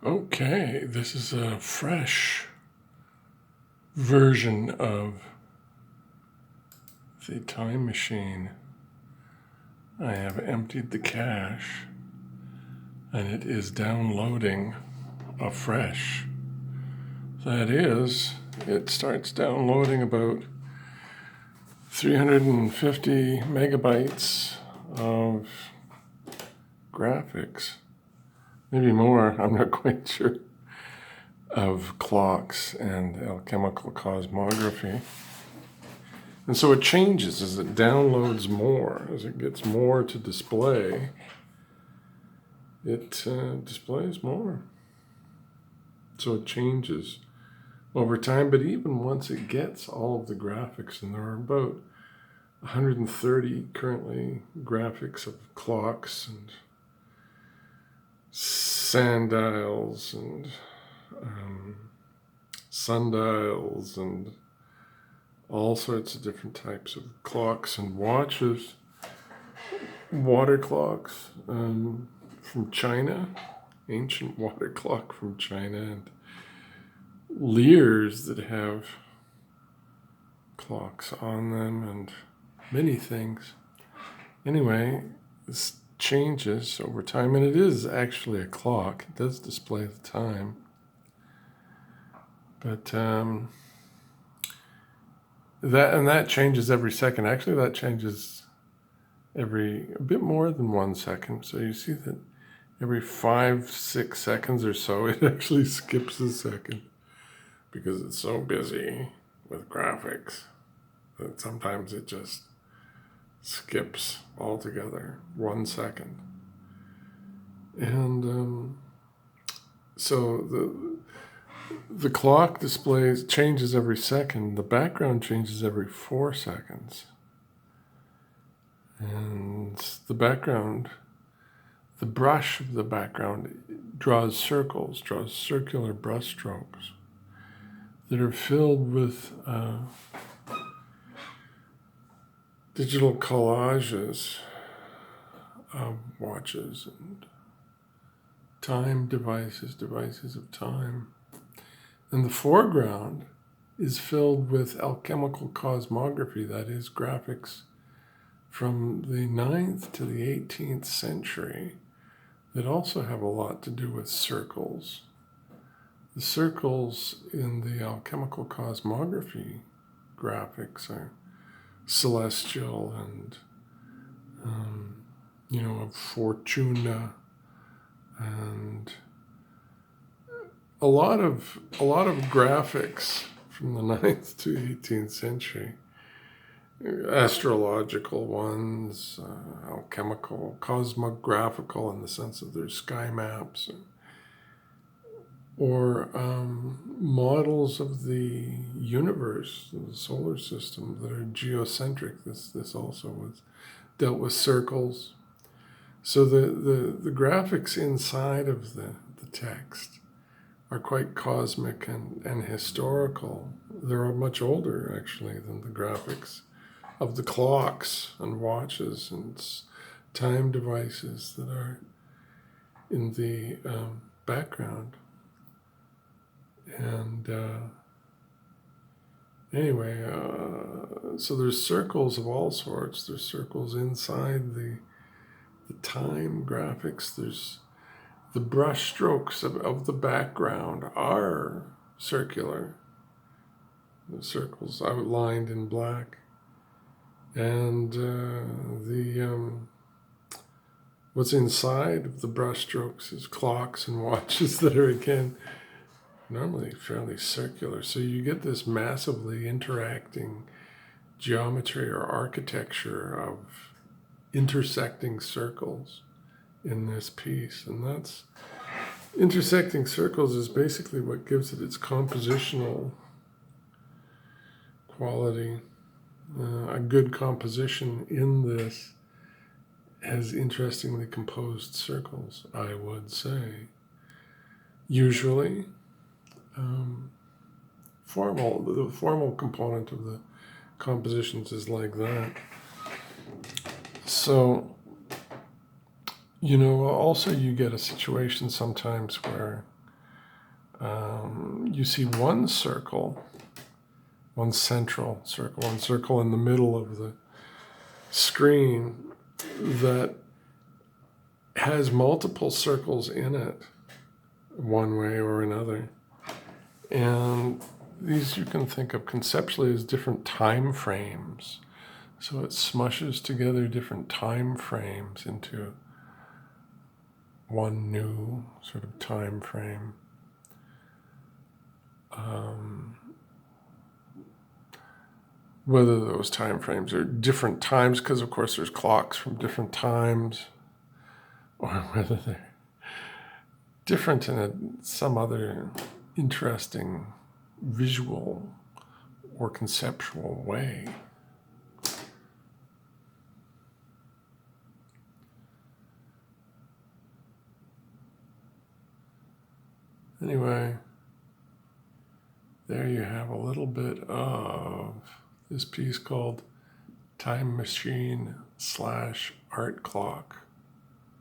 Okay, this is a fresh version of the time machine. I have emptied the cache and it is downloading afresh. That is, it starts downloading about 350 megabytes of graphics, maybe more, I'm not quite sure, of clocks and alchemical cosmography. And so it changes as it downloads more, as it gets more to display, it displays more. So it changes over time, but even once it gets all of the graphics, and there are about 130 currently graphics of clocks and sundials and sundials and all sorts of different types of clocks and watches, water clocks from China, ancient water clock from China, and lyres that have clocks on them, and many things. Anyway, this changes over time, and it is actually a clock. It does display the time, but that changes every second. Actually, that changes every a bit more than 1 second. So you see that every 5-6 seconds or so, it actually skips a second because it's so busy with graphics that sometimes it just skips altogether 1 second. And so the clock displays changes every second. The background changes every 4 seconds. And the background, the brush of the background draws circles, draws circular brush strokes that are filled with digital collages of watches and time devices of time. And the foreground is filled with alchemical cosmography, that is, graphics from the 9th to the 18th century that also have a lot to do with circles. The circles in the alchemical cosmography graphics are celestial and, of Fortuna, and a lot of graphics from the 9th to 18th century, astrological ones, alchemical, cosmographical in the sense of their sky maps, or models of the universe, the solar system, that are geocentric. This also was dealt with circles. So the graphics inside of the text are quite cosmic and historical. They're much older, actually, than the graphics of the clocks and watches and time devices that are in the background. And anyway, so there's circles of all sorts. There's circles inside the time graphics. There's the brush strokes of the background are circular. The circles outlined in black. And what's inside of the brush strokes is clocks and watches that are, again, normally fairly circular. So you get this massively interacting geometry or architecture of intersecting circles in this piece. And that's intersecting circles is basically what gives it its compositional quality. A good composition in this has interestingly composed circles, I would say. Usually, the formal component of the compositions is like that. So, also you get a situation sometimes where you see one circle, one central circle, one circle in the middle of the screen that has multiple circles in it, one way or another. And these you can think of conceptually as different time frames. So it smushes together different time frames into one new sort of time frame. Whether those time frames are different times, because of course there's clocks from different times, or whether they're different in some other interesting visual or conceptual way. Anyway, there you have a little bit of this piece called Time Machine / Art Clock.